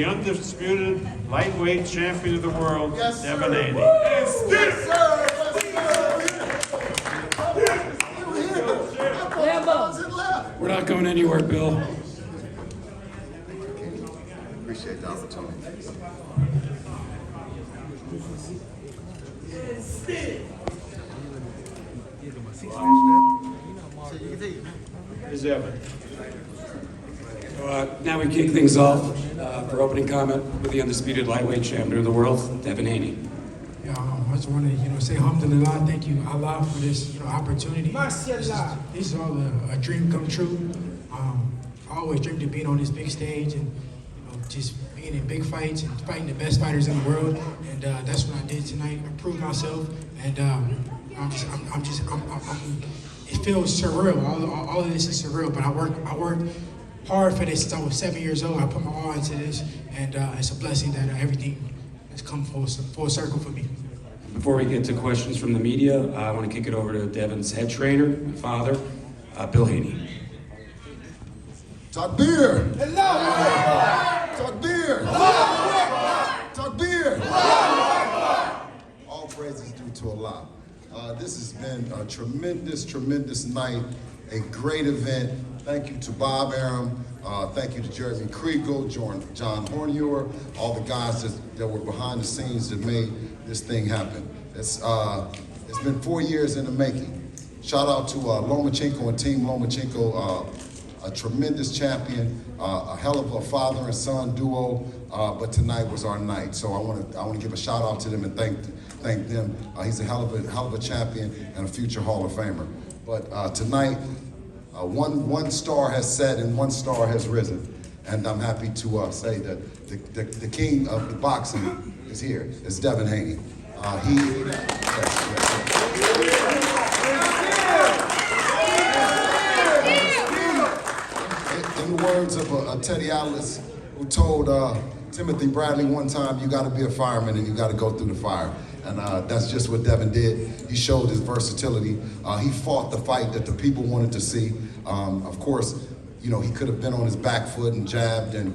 the undisputed lightweight champion of the world, Yes, Devin sir. Haney. Yes, sir. We're not going anywhere, Bill. Appreciate the opportunity. Here's Devin. Now we kick things off for opening comment with the undisputed lightweight champion of the world, Devin Haney. Yeah, I just want to, say alhamdulillah, thank you Allah for this, opportunity. This is all a dream come true. I always dreamed of being on this big stage and, just being in big fights and fighting the best fighters in the world. And that's what I did tonight. I proved myself, and it feels surreal. All of this is surreal, but I worked hard for this since I was 7 years old. I put my all into this, and it's a blessing that everything has come full circle for me. Before we get to questions from the media, I want to kick it over to Devin's head trainer, my father, Bill Haney. Takbir! Takbir! Takbir! All praises due to Allah. This has been a tremendous night, a great event. Thank you to Bob Arum. Thank you to Jeremy Kriegel, John Hornewer, all the guys that were behind the scenes that made this thing happen. It's been 4 years in the making. Shout out to Lomachenko and Team Lomachenko, a tremendous champion, a hell of a father and son duo. But tonight was our night, so I want to give a shout out to them and thank them. He's a hell of a champion and a future Hall of Famer. But tonight, one star has set and one star has risen, and I'm happy to say that the king of the boxing is here. It's Devin Haney. In the words of Teddy Atlas, who told Timothy Bradley one time, you got to be a fireman and you got to go through the fire. And that's just what Devin did. He showed his versatility. He fought the fight that the people wanted to see. Of course, he could have been on his back foot and jabbed and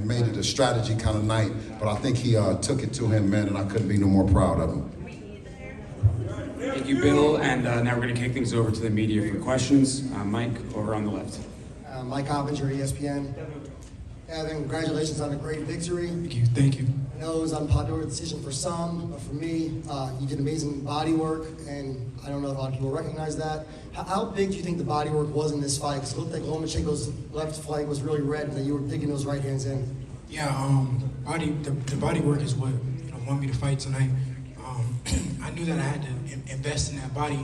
made it a strategy kind of night. But I think he took it to him, man, and I couldn't be no more proud of him. Thank you, Bill. And now we're going to kick things over to the media for questions. Mike, over on the left. Mike Hoppinger, ESPN. Devin, congratulations on a great victory. Thank you. I know it was an unpopular decision for some, but for me, you did amazing body work, and I don't know if a lot of people recognize that. How big do you think the body work was in this fight? Because it looked like Lomachenko's left flank was really red, and that you were digging those right hands in. Yeah, the body work is what won me the fight tonight. I knew that I had to invest in that body.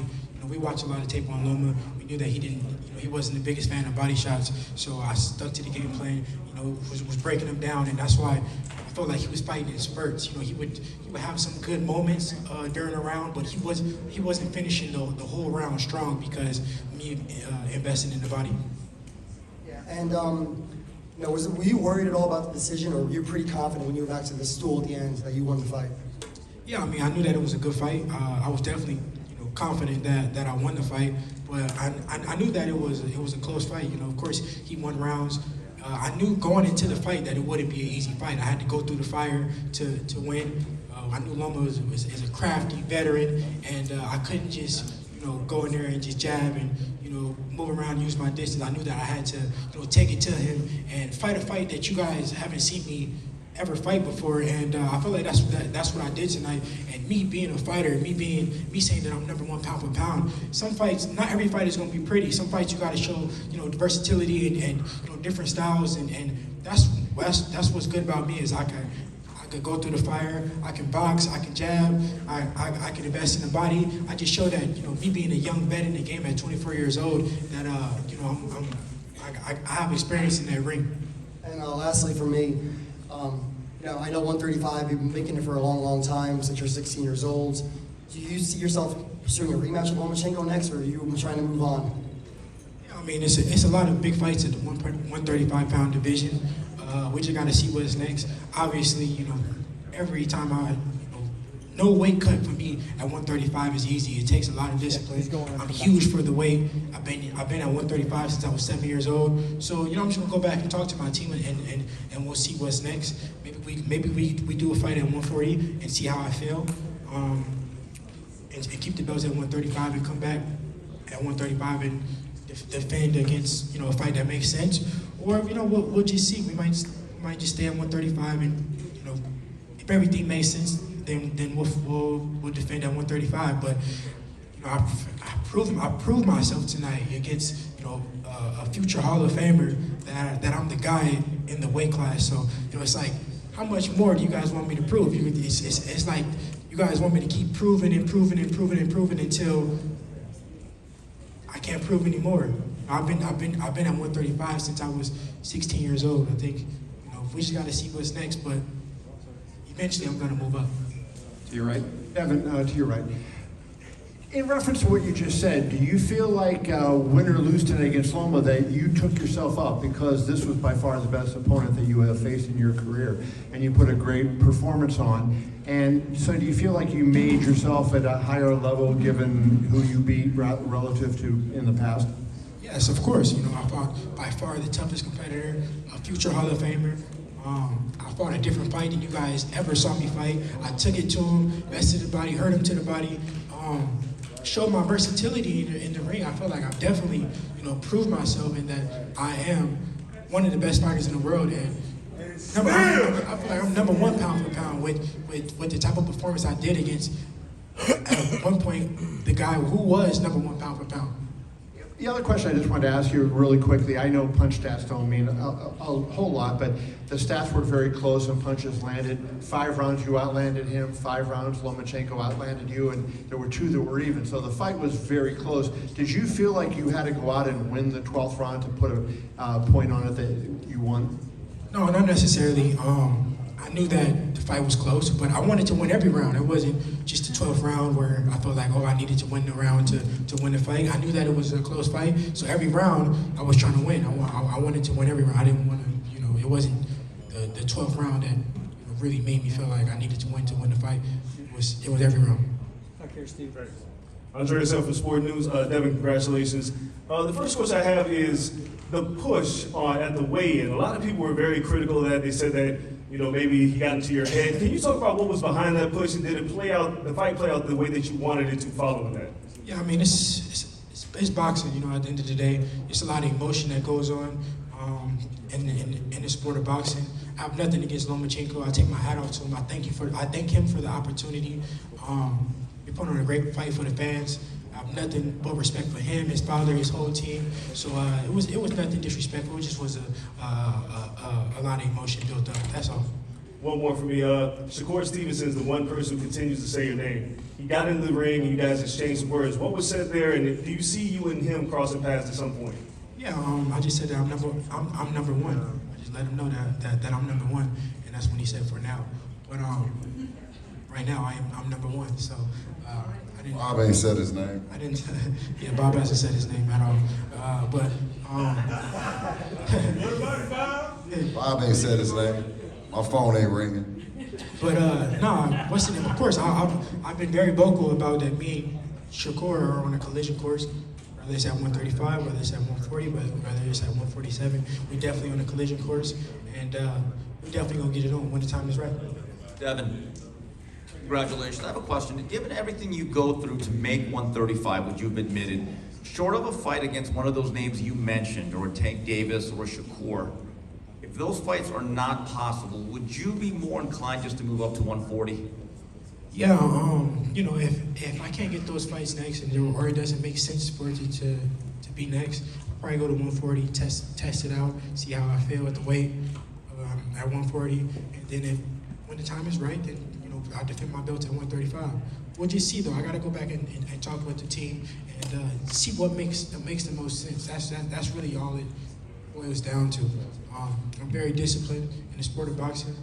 We watched a lot of tape on Loma. We knew that he wasn't the biggest fan of body shots, so I stuck to the game plan. Was breaking him down, and that's why I felt like he was fighting in spurts. He would have some good moments during a round, but he wasn't finishing the whole round strong because me investing in the body. Yeah, and were you worried at all about the decision, or were you pretty confident when you were back to the stool at the end that you won the fight? Yeah, I knew that it was a good fight. I was definitely confident that I won the fight, but I knew that it was a close fight. Of course, he won rounds. I knew going into the fight that it wouldn't be an easy fight. I had to go through the fire to win. I knew Loma is a crafty veteran, and I couldn't just go in there and just jab and move around and use my distance. I knew that I had to take it to him and fight a fight that you guys haven't seen me ever fight before, and I feel like that's what I did tonight. And me being a fighter, me saying that I'm #1 pound for pound. Some fights, not every fight is going to be pretty. Some fights you got to show versatility and different styles, and that's what's good about me is I could go through the fire, I can box, I can jab, I can invest in the body. I just show that me being a young vet in the game at 24 years old that I have experience in that ring. And lastly, for me. I know 135, you've been making it for a long time, since you're 16 years old. Do you see yourself pursuing a rematch with Lomachenko next, or are you trying to move on? Yeah, it's a lot of big fights at the 135-pound division. We just got to see what's next. Obviously, every time I no weight cut for me at 135 is easy. It takes a lot of discipline. I'm huge for the weight. I've been at 135 since I was 7 years old. So I'm just gonna go back and talk to my team, and we'll see what's next. Maybe we do a fight at 140 and see how I feel, and keep the belts at 135 and come back at 135 and defend against a fight that makes sense. Or we'll just see. We might just stay at 135 and if everything makes sense, then we'll defend at 135. But I proved myself tonight against a future Hall of Famer that I'm the guy in the weight class. So it's like, how much more do you guys want me to prove? It's like you guys want me to keep proving until I can't prove anymore. I've been at 135 since I was 16 years old. I think we just got to see what's next, but eventually I'm going to move up. To your right. Devin, to your right. In reference to what you just said, do you feel like win or lose tonight against Loma that you took yourself up because this was by far the best opponent that you have faced in your career and you put a great performance on? And so do you feel like you made yourself at a higher level given who you beat relative to in the past? Yes, of course. I fought by far the toughest competitor, a future Hall of Famer. I fought a different fight than you guys ever saw me fight. I took it to him, bested the body, hurt him to the body, showed my versatility in the ring. I feel like I've definitely, proved myself in that I am one of the best fighters in the world. And I feel like I'm number one pound for pound with the type of performance I did against, at one point, the guy who was number one pound for pound. The other question I just wanted to ask you really quickly, I know punch stats don't mean a whole lot, but the stats were very close and punches landed. 5 rounds you outlanded him, 5 rounds Lomachenko outlanded you, and there were 2 that were even. So the fight was very close. Did you feel like you had to go out and win the 12th round to put a point on it that you won? No, not necessarily. I knew that the fight was close, but I wanted to win every round. It wasn't just the 12th round where I felt like, I needed to win the round to win the fight. I knew that it was a close fight, so every round I was trying to win. I wanted to win every round. I didn't want to, it wasn't the 12th round that really made me feel like I needed to win the fight. It was every round. Okay, Steve. Andreas from Sport News. Devin, congratulations. The first question I have is the push at the weigh-in. A lot of people were very critical of that. They said that maybe he got into your head. Can you talk about what was behind that push, and did the fight play out the way that you wanted it to following that? Yeah, I mean, it's boxing. At the end of the day, it's a lot of emotion that goes on in the sport of boxing. I have nothing against Lomachenko. I take my hat off to him. I thank him for the opportunity. We put on a great fight for the fans. I have nothing but respect for him, his father, his whole team. So it was nothing disrespectful. It just was a lot of emotion built up. That's all. One more for me. Shakur Stevenson is the one person who continues to say your name. He got into the ring and you guys exchanged some words. What was said there, and do you see you and him crossing paths at some point? Yeah, I just said that I'm number one. I just let him know that I'm number one, and that's when he said for now. But right now I'm number one. So I didn't. Bob ain't said his name. I didn't. Yeah, Bob hasn't said his name at all. Bob ain't said his name. My phone ain't ringing. But what's the name? Of course, I've been very vocal about that. Me and Shakur are on a collision course. Whether it's at 135, whether it's at 140, whether it's at 147, we definitely on a collision course, and we definitely gonna get it on when the time is right. Devin, congratulations. I have a question. Given everything you go through to make 135, which you've admitted, short of a fight against one of those names you mentioned, or a Tank Davis or a Shakur, if those fights are not possible, would you be more inclined just to move up to 140? Yeah, if I can't get those fights next, or it doesn't make sense for it to be next, I'll probably go to 140, test it out, see how I feel at the weight at 140, and then when the time is right, then I'll defend my belt at 135. We'll just see though. I got to go back and talk with the team and see what makes the most sense. That's really all it boils down to. I'm very disciplined in the sport of boxing.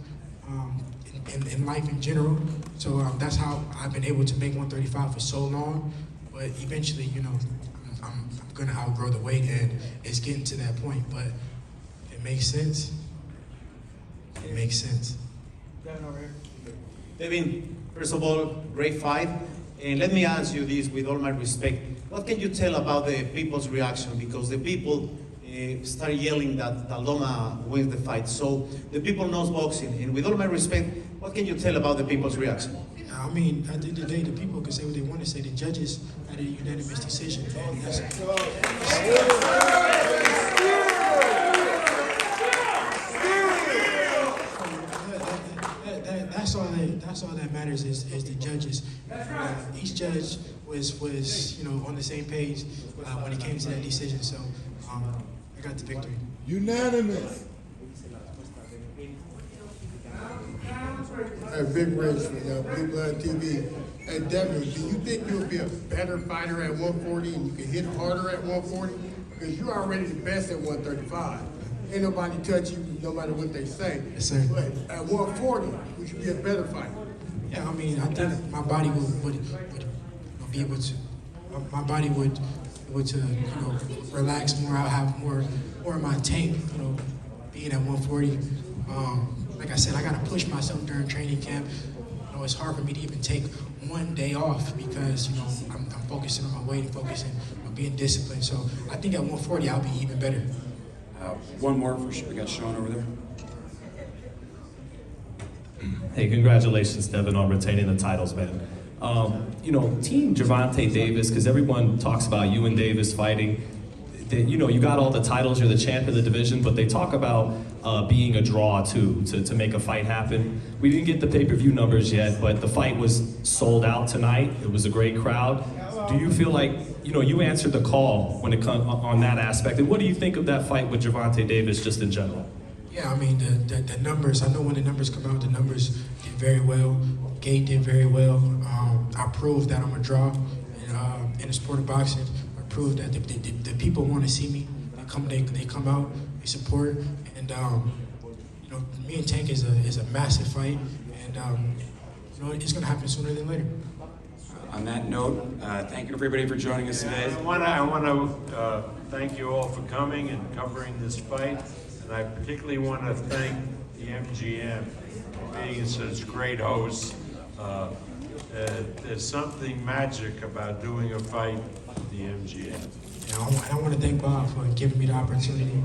In life in general, so that's how I've been able to make 135 for so long. But eventually, I'm gonna outgrow the weight, and it's getting to that point. But it makes sense. It makes sense. Devin over here. Devin, First of all, great fight. And let me ask you this with all my respect. What can you tell about the people's reaction? Because the people start yelling that Loma wins the fight. So the people knows boxing. And with all my respect, what can you tell about the people's reaction? I mean, at the end of the day, the people can say what they want to say. The judges had a unanimous decision. And that's all that matters is the judges. Each judge was on the same page when it came to that decision. So I got the victory. Unanimous. Hey, Big Rich from Blue Blood TV. Hey, Devin, do you think you'll be a better fighter at 140 and you can hit harder at 140? Because you're already the best at 135. Ain't nobody touch you no matter what they say. Yes, sir. But at 140, you should be a better fighter. Yeah, I mean, I think my body would be able to. My body would relax more. I'll have more in my tank. Being at 140. Like I said, I gotta push myself during training camp. It's hard for me to even take one day off because I'm focusing on my weight and focusing on being disciplined. So I think at 140 I'll be even better. One more for sure. We got Sean over there. Hey, congratulations, Devin, on retaining the titles, man. Team Gervonta Davis, because everyone talks about you and Davis fighting. You got all the titles, you're the champ of the division, but they talk about being a draw too, to make a fight happen. We didn't get the pay-per-view numbers yet, but the fight was sold out tonight. It was a great crowd. Do you feel like, you answered the call when it comes on that aspect? And what do you think of that fight with Gervonta Davis just in general? Yeah, I mean, the numbers, I know when the numbers come out, the numbers did very well. Gate did very well. I proved that I'm a draw in the sport of boxing. I proved that the people want to see me. They come out, they support, and me and Tank is a massive fight, and it's gonna happen sooner than later. On that note, thank you everybody for joining us today. I want to thank you all for coming and covering this fight, and I particularly want to thank the MGM for being such great hosts. There's something magic about doing a fight at the MGM. I want to thank Bob for giving me the opportunity.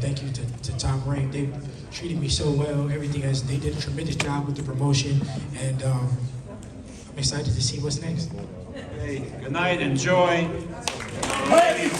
Thank you to Top Rank. They treated me so well. They did a tremendous job with the promotion, and I'm excited to see what's next. Hey, good night, enjoy. Hey,